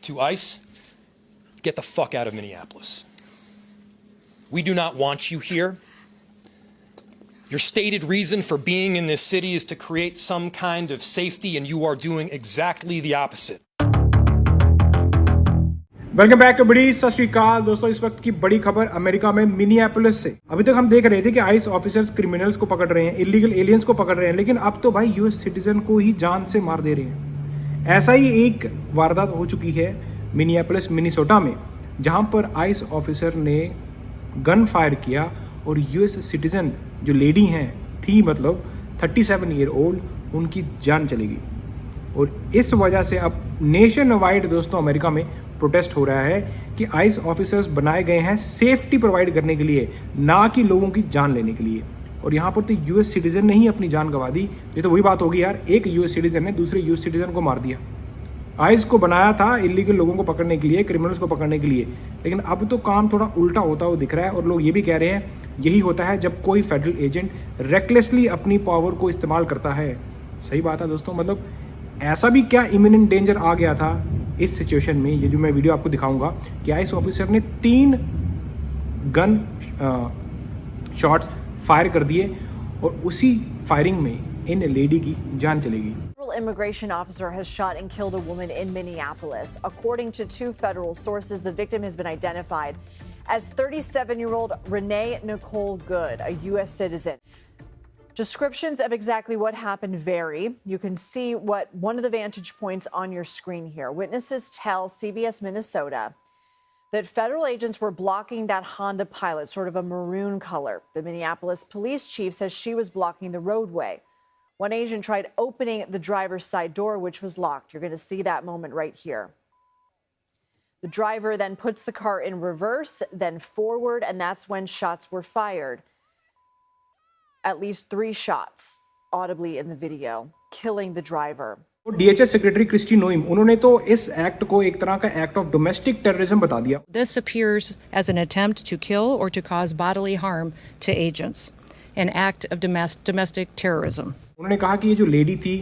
to ICE, get the fuck out of Minneapolis. We do not want you here. Your stated reason for being in this city is to create some kind of safety, and you are doing exactly the opposite. Welcome back बड़ी सत श्री अकाल दोस्तों। इस वक्त की बड़ी खबर America में मिनियापोलिस से। अभी तक हम देख रहे थे कि आइस ऑफिसर्स क्रिमिनल्स को पकड़ रहे हैं, इलीगल एलियंस को पकड़ रहे हैं, लेकिन अब तो भाई यूएस सिटीजन को ही जान से मार दे रहे हैं। ऐसा ही एक वारदात हो चुकी है मिनियापोलिस मिनीसोटा में, जहां पर आइस ऑफिसर ने गन फायर किया और यूएस सिटीजन जो लेडी हैं थी, मतलब 37 ईयर ओल्ड, उनकी जान चली गई। और इस वजह से अब नेशन वाइड दोस्तों अमेरिका में प्रोटेस्ट हो रहा है कि आइस ऑफिसर्स बनाए गए हैं सेफ्टी प्रोवाइड करने के लिए, ना कि लोगों की जान लेने के लिए। और यहाँ पर तो यूएस सिटीजन ने ही अपनी जान गंवा दी। ये तो वही बात होगी यार, एक यूएस सिटीजन ने दूसरे यूएस सिटीजन को मार दिया। आइस को बनाया था इलीगल लोगों को पकड़ने के लिए, क्रिमिनल्स को पकड़ने के लिए, लेकिन अब तो काम थोड़ा उल्टा होता हुआ दिख रहा है। और लोग ये भी कह रहे हैं यही होता है जब कोई फेडरल एजेंट रेकलेसली अपनी पावर को इस्तेमाल करता है। सही बात है दोस्तों, मतलब ऐसा भी क्या इमिनेंट डेंजर आ गया था इस सिचुएशन में। ये जो मैं वीडियो आपको दिखाऊंगा कि आइस ऑफिसर ने 3 गन शॉट्स फायर कर दिए और उसी फायरिंग में इन लेडी की जान चलेगी। Immigration officer has shot and killed a woman in Minneapolis. According to 2 federal sources, the victim has been identified as 37-year-old Renee Nicole Good, a U.S. citizen. Descriptions of exactly what happened vary. You can see one of the vantage points on your screen here. Witnesses tell CBS Minnesota that federal agents were blocking that Honda Pilot, sort of a maroon color. The Minneapolis police chief says she was blocking the roadway. One agent tried opening the driver's side door, which was locked. You're going to see that moment right here. The driver then puts the car in reverse, then forward, and that's when shots were fired. At least 3 shots audibly in the video, killing the driver. DHS secretary Kristi Noem, उन्होंने तो इस act को एक तरह का act of domestic terrorism बता दिया। This appears as an attempt to kill or to cause bodily harm to agents, an act of domestic terrorism. उन्होंने कहा कि ये जो लेडी थी,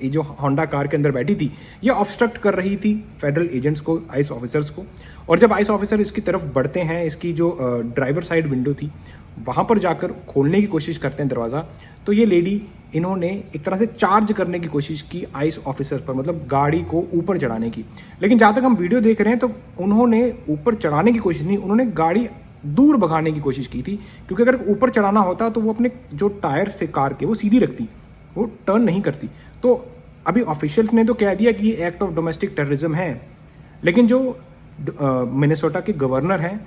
ये जो होंडा कार के अंदर बैठी थी, ये ऑब्स्ट्रक्ट कर रही थी फेडरल एजेंट्स को, आइस ऑफिसर्स को। और जब आइस ऑफिसर इसकी तरफ बढ़ते हैं, इसकी जो ड्राइवर साइड विंडो थी वहाँ पर जाकर खोलने की कोशिश करते हैं दरवाज़ा, तो ये लेडी, इन्होंने एक तरह से चार्ज करने की कोशिश की आइस ऑफिसर पर, मतलब गाड़ी को ऊपर चढ़ाने की। लेकिन जहाँ तक हम वीडियो देख रहे हैं तो उन्होंने ऊपर चढ़ाने की कोशिश नहीं, उन्होंने गाड़ी दूर भगाने की कोशिश की थी। क्योंकि अगर ऊपर चढ़ाना होता तो वो अपने जो टायर से कार के वो सीधी रखती, वो टर्न नहीं करती। तो अभी ऑफिशियल्स ने तो कह दिया कि ये एक्ट ऑफ डोमेस्टिक टेररिज्म है, लेकिन जो मिनेसोटा के गवर्नर हैं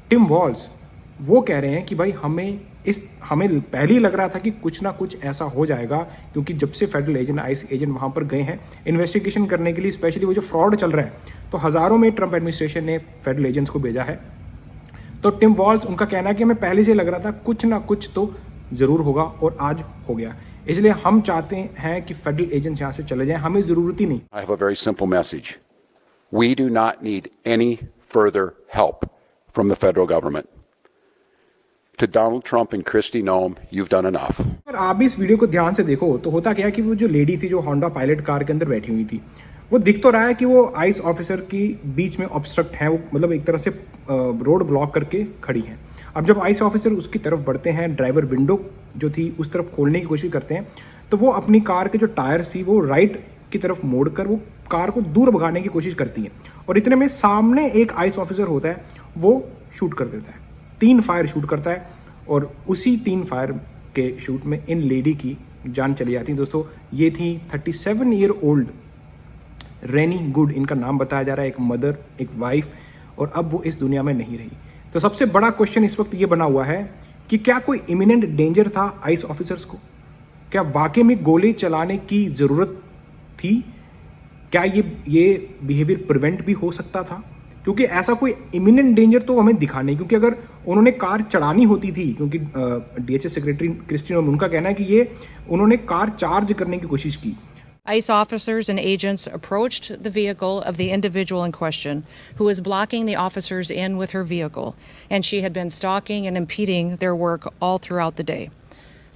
टिम वॉल्स, वो कह रहे हैं कि भाई हमें पहले ही लग रहा था कि कुछ ना कुछ ऐसा हो जाएगा, क्योंकि जब से फेडरल एजेंट, आइस एजेंट वहाँ पर गए हैं इन्वेस्टिगेशन करने के लिए, स्पेशली वो जो फ्रॉड चल रहा है, तो हज़ारों में ट्रंप एडमिनिस्ट्रेशन ने फेडरल एजेंट्स को भेजा है। तो टिम वॉल्स, उनका कहना है कि हमें पहले से लग रहा था कुछ ना कुछ तो ज़रूर होगा, और आज हो गया। इसलिए हम चाहते हैं कि फेडरल एजेंट्स यहाँ से चले जाएं, हमें ज़रूरत ही नहीं। I have a very simple message. We do not need any further help from the federal government. To Donald Trump and Kristi Noem, you've done enough. अगर आप भी इस वीडियो को ध्यान से देखो तो होता क्या है कि वो जो लेडी थी जो होंडा पायलट कार के अंदर बैठी हुई थी, वो दिख तो रहा है कि वो आइस ऑफिसर की बीच में ऑब्स्ट्रक्ट है, वो मतलब एक तरह से रोड ब्लॉक करके खड़ी है। अब जब आइस ऑफिसर उसकी तरफ बढ़ते हैं, ड्राइवर विंडो जो थी उस तरफ खोलने की कोशिश करते हैं, तो वो अपनी कार के जो टायर थी वो राइट की तरफ मोड़कर वो कार को दूर भगाने की कोशिश करती हैं। और इतने में सामने एक आइस ऑफिसर होता है, वो शूट कर देता है, 3 फायर शूट करता है, और उसी 3 फायर के शूट में इन लेडी की जान चली जाती है। दोस्तों, ये थी 37 ईयर ओल्ड रेनी गुड, इनका नाम बताया जा रहा है, एक मदर, एक वाइफ, और अब वो इस दुनिया में नहीं रही। तो सबसे बड़ा क्वेश्चन इस वक्त ये बना हुआ है कि क्या कोई इमिनेंट डेंजर था आइस ऑफिसर्स को? क्या वाकई में गोली चलाने की ज़रूरत थी? क्या ये बिहेवियर प्रिवेंट भी हो सकता था? क्योंकि ऐसा कोई इमिनेंट डेंजर तो हमें दिखा नहीं, क्योंकि अगर उन्होंने कार चढ़ानी होती थी, क्योंकि DHS सेक्रेटरी क्रिस्टी नोएम, उनका कहना है कि उन्होंने कार चार्ज करने की कोशिश की। ICE officers and agents approached the vehicle of the individual in question, who was blocking the officers in with her vehicle, and she had been stalking and impeding their work all throughout the day.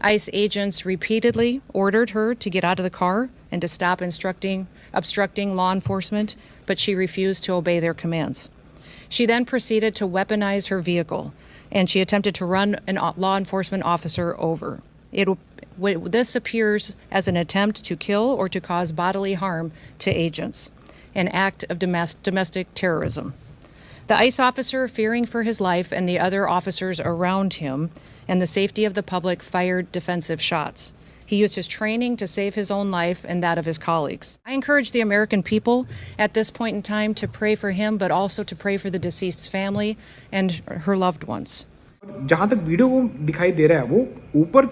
ICE agents repeatedly ordered her to get out of the car and to stop instructing obstructing law enforcement, but she refused to obey their commands. She then proceeded to weaponize her vehicle, and she attempted to run a law enforcement officer over. This appears as an attempt to kill or to cause bodily harm to agents, an act of domestic terrorism. The ICE officer, fearing for his life and the other officers around him and the safety of the public, fired defensive shots. He used his training to save his own life and that of his colleagues. I encourage the American people at this point in time to pray for him, but also to pray for the deceased's family and her loved ones. जहाँ तक video को दिखाई दे रहा है वो ऊपर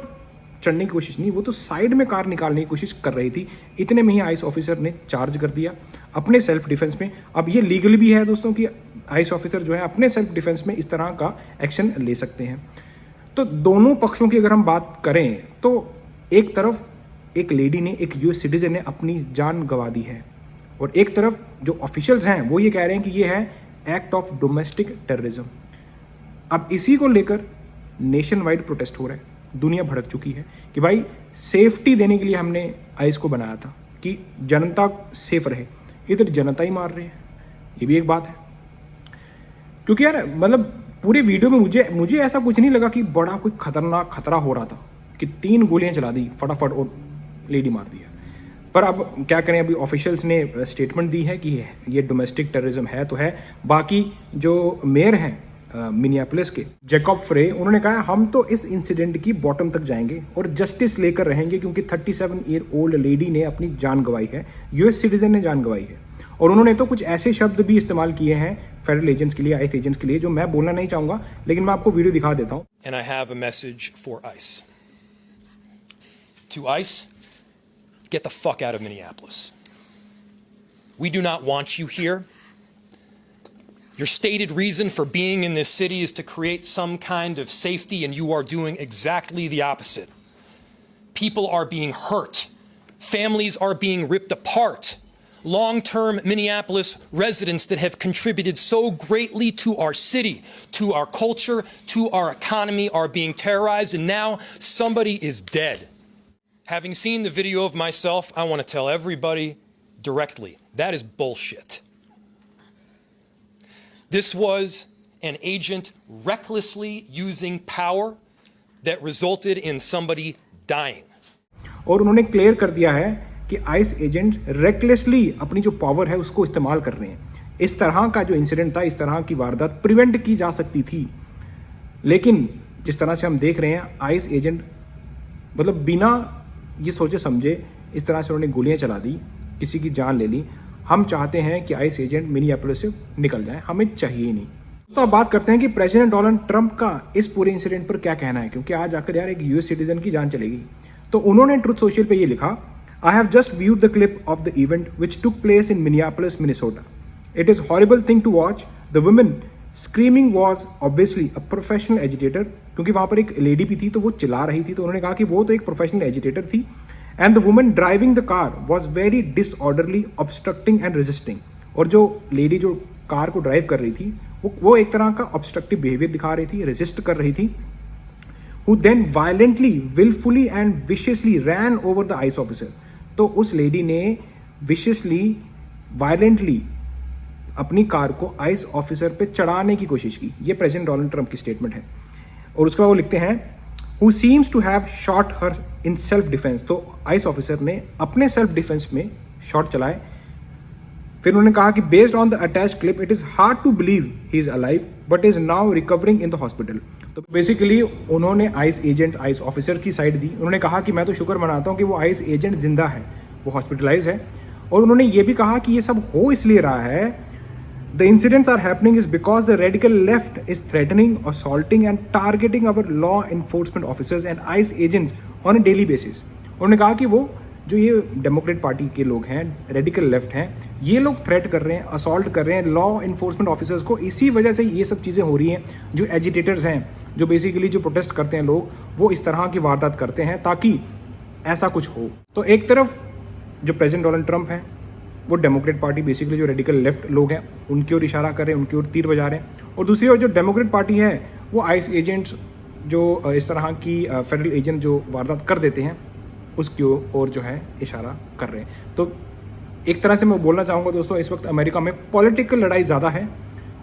चढ़ने की कोशिश नहीं, वो तो साइड में कार निकालने की कोशिश कर रही थी। इतने में ही आइस ऑफिसर ने चार्ज कर दिया अपने सेल्फ डिफेंस में। अब ये लीगल भी है दोस्तों कि आइस ऑफिसर जो है अपने सेल्फ डिफेंस में इस तरह का एक्शन ले सकते हैं। तो दोनों पक्षों की अगर हम बात करें तो एक तरफ एक लेडी ने, एक यूएस सिटीजन ने अपनी जान गंवा दी है, और एक तरफ जो ऑफिशियल्स हैं वो ये कह रहे हैं कि ये है एक्ट ऑफ डोमेस्टिक टेररिज्म। अब इसी को लेकर नेशन वाइड प्रोटेस्ट हो रहा है, दुनिया भड़क चुकी है कि भाई सेफ्टी देने के लिए हमने आइस को बनाया था कि जनता सेफ रहे, इधर जनता ही मार रहे हैं। ये भी एक बात है, क्योंकि यार मतलब पूरे वीडियो में मुझे ऐसा कुछ नहीं लगा कि बड़ा कोई खतरनाक खतरा हो रहा था कि 3 गोलियां चला दी फटाफट और लेडी मार दिया। पर अब क्या करें, अभी ऑफिशियल्स ने स्टेटमेंट दी है कि ये डोमेस्टिक टेररिज्म है तो है। बाकी जो मेयर हैं मिनियापोलिस के, जैकब फ्रे, उन्होंने कहा हम तो इस इंसिडेंट की बॉटम तक जाएंगे और जस्टिस लेकर रहेंगे, क्योंकि 37 ईयर ओल्ड लेडी ने अपनी जान गंवाई है, यूएस सिटीजन ने जान गंवाई है। और उन्होंने तो कुछ ऐसे शब्द भी इस्तेमाल किए हैं फेडरल एजेंट्स के लिए, आइस एजेंट्स के लिए, जो मैं बोलना नहीं चाहूंगा, लेकिन मैं आपको वीडियो दिखा देता हूं। And I have a message for ICE. To ICE, get the fuck out of Minneapolis. We do not want you here. Your stated reason for being in this city is to create some kind of safety, and you are doing exactly the opposite. People are being hurt. Families are being ripped apart. Long-term Minneapolis residents that have contributed so greatly to our city, to our culture, to our economy are being terrorized, and now somebody is dead. Having seen the video of myself, I want to tell everybody directly, that is bullshit. This was an agent recklessly using power that resulted in somebody dying. और उन्होंने clear कर दिया है कि ice agents recklessly अपनी जो power है उसको इस्तेमाल कर रहे हैं। इस तरह का जो इंसिडेंट था, इस तरह की वारदात प्रिवेंट की जा सकती थी, लेकिन जिस तरह से हम देख रहे हैं आइस एजेंट मतलब बिना ये सोचे समझे इस तरह से उन्होंने गोलियां चला दी, किसी की जान ले ली। हम चाहते हैं कि आइस एजेंट मिनियापोलिस से निकल जाए, हमें चाहिए ही नहीं। तो अब बात करते हैं कि प्रेसिडेंट डोनाल्ड ट्रंप का इस पूरे इंसिडेंट पर क्या कहना है, क्योंकि आज आकर यार एक यूएस सिटीजन की जान चलेगी। तो उन्होंने ट्रुथ सोशल पे ये लिखा, I have just viewed the clip of the event which took place in Minneapolis, Minnesota. It is a horrible thing to watch. The woman screaming was obviously a professional agitator, क्योंकि वहाँ पर एक lady भी थी तो वो चिल्ला रही थी, तो उन्होंने कहा कि वो तो एक प्रोफेशनल एजिटेटर थी। And the woman driving the car was very disorderly, obstructing and resisting. और जो लेडी जो कार को ड्राइव कर रही थी वो एक तरह का ऑब्स्ट्रक्टिव बिहेवियर दिखा रही थी, रेजिस्ट कर रही थी। Who then violently, willfully and viciously ran over the ICE officer. तो उस लेडी ने विशियसली, वायलेंटली अपनी कार को आइस ऑफिसर पे चढ़ाने की कोशिश की। ये प्रेसिडेंट डोनाल्ड ट्रंप की स्टेटमेंट है। और उसके बाद वो लिखते हैं, who seems to have shot her in self defence. तो आइस ऑफिसर ने अपने सेल्फ डिफेंस में शॉट चलाए। फिर उन्होंने कहा कि based on the attached clip it is hard to believe he is alive but is now recovering in the hospital. तो बेसिकली उन्होंने आइस एजेंट, आइस ऑफिसर की साइड दी। उन्होंने कहा कि मैं तो शुक्र मनाता हूँ कि वो आइस एजेंट जिंदा है, वो हॉस्पिटलाइज है। और उन्होंने ये भी कहा कि ये सब हो इसलिए रहा है, the incidents are happening is because the radical left is threatening, assaulting and targeting our law enforcement officers and ICE agents on a daily basis. उन्होंने कहा कि वो जो ये डेमोक्रेट पार्टी के लोग हैं, रेडिकल लेफ्ट हैं, ये लोग थ्रेट कर रहे हैं, असॉल्ट कर रहे हैं लॉ इन्फोर्समेंट ऑफिसर्स को। इसी वजह से ये सब चीज़ें हो रही हैं। जो एजिटेटर्स हैं, जो बेसिकली जो प्रोटेस्ट करते हैं लोग, वो इस तरह की वारदात करते हैं ताकि ऐसा कुछ हो। तो एक तरफ जो प्रेसिडेंट डोनाल्ड ट्रंप हैं वो डेमोक्रेट पार्टी, बेसिकली जो रेडिकल लेफ्ट लोग हैं उनकी ओर इशारा कर रहे हैं, उनकी ओर तीर बजा रहे हैं। और दूसरी ओर जो डेमोक्रेट पार्टी है वो आइस एजेंट्स जो इस तरह की फेडरल एजेंट जो वारदात कर देते हैं उसकी ओर जो है इशारा कर रहे हैं। तो एक तरह से मैं बोलना चाहूँगा दोस्तों, इस वक्त अमेरिका में पॉलिटिकल लड़ाई ज़्यादा है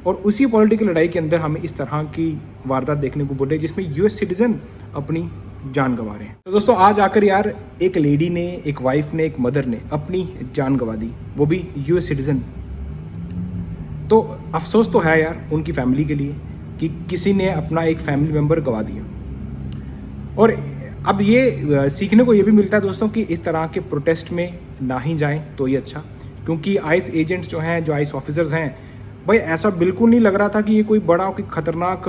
और उसी पॉलिटिकल लड़ाई के अंदर हमें इस तरह की वारदात देखने को बोले जिसमें यूएस सिटीजन अपनी जान गंवा रहे हैं। तो दोस्तों आज आकर यार एक लेडी ने, एक वाइफ ने, एक मदर ने अपनी जान गंवा दी, वो भी यूएस सिटीजन। तो अफसोस तो है यार उनकी फैमिली के लिए कि किसी ने अपना एक फैमिली मेम्बर गंवा दिया। और अब ये सीखने को ये भी मिलता है दोस्तों कि इस तरह के प्रोटेस्ट में ना ही जाएं तो ही अच्छा, क्योंकि आइस एजेंट्स जो हैं, जो आइस ऑफिसर्स हैं, भाई ऐसा बिल्कुल नहीं लग रहा था कि ये कोई बड़ा कोई खतरनाक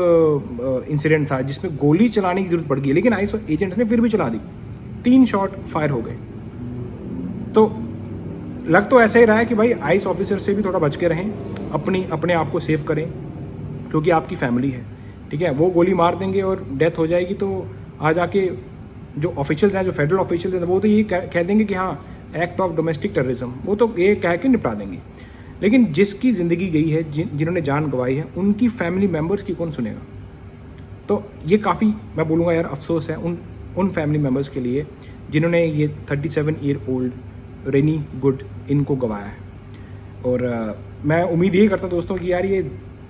इंसिडेंट था जिसमें गोली चलाने की जरूरत पड़ गई, लेकिन आइस एजेंट्स ने फिर भी चला दी। 3 शॉट फायर हो गए। तो लग तो ऐसा ही रहा है कि भाई आइस ऑफिसर से भी थोड़ा बच के रहें, अपने आप को सेव करें, क्योंकि आपकी फैमिली है, ठीक है। वो गोली मार देंगे और डेथ हो जाएगी तो आ जाके जो ऑफिशियल्स हैं, जो फेडरल ऑफिशियल्स हैं, वो तो ये कह देंगे कि हाँ एक्ट ऑफ डोमेस्टिक टेररिज्म, वो तो ये कह के निपटा देंगे। लेकिन जिसकी ज़िंदगी गई है, जिन्होंने जान गंवाई है, उनकी फैमिली मेम्बर्स की कौन सुनेगा। तो ये काफ़ी, मैं बोलूँगा यार, अफसोस है उन फैमिली मेम्बर्स के लिए जिन्होंने ये 37 ईयर ओल्ड रेनी गुड इनको गंवाया है। और मैं उम्मीद यही करता दोस्तों कि यार ये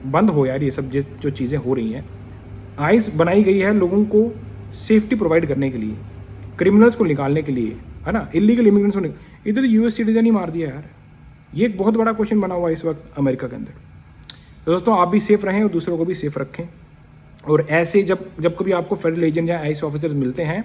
बंद हो यार, ये सब जो चीज़ें हो रही हैं। आइस बनाई गई है लोगों को सेफ्टी प्रोवाइड करने के लिए, क्रिमिनल्स को निकालने के लिए, है ना, इलीगल इमिग्रेंट्स को। इधर तो यूएस सिटीजन ही मार दिया यार। ये एक बहुत बड़ा क्वेश्चन बना हुआ है इस वक्त अमेरिका के अंदर। तो दोस्तों आप भी सेफ रहें और दूसरों को भी सेफ रखें। और ऐसे जब कभी आपको फेडरल एजेंट या आइस ऑफिसर्स मिलते हैं,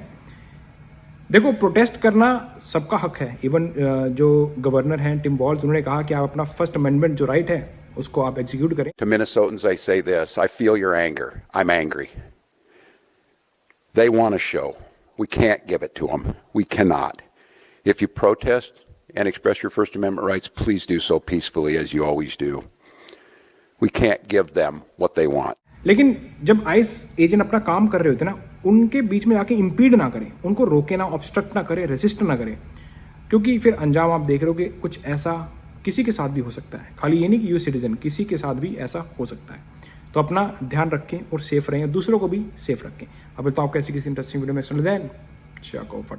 देखो प्रोटेस्ट करना सबका हक है। इवन जो गवर्नर हैं टिम वॉल्ज, उन्होंने कहा कि आप अपना फर्स्ट अमेंडमेंट जो राइट है उसको आप एग्जीक्यूट करें। To Minnesotans, I say this: I feel your anger. I'm angry. They want a show. We can't give it to them. We cannot. If you protest and express your First Amendment rights, please do so peacefully, as you always do. We can't give them what they want. लेकिन जब ice agent अपना काम कर रहे होते ना, उनके बीच में आके इम्पीड ना करें, उनको रोके ना, ऑब्स्ट्रक्ट ना करें, रेसिस्ट ना करें, क्योंकि फिर अंजाम आप देख रहे हो कि कुछ ऐसा किसी के साथ भी हो सकता है। खाली ये नहीं कि यूएस सिटीजन, किसी के साथ भी ऐसा हो सकता है। तो अपना ध्यान रखें और सेफ रहें, दूसरों को भी सेफ रखें। अब तो आपको ऐसी किसी इंटरेस्टिंग वीडियो में सुन लें। चको फटे।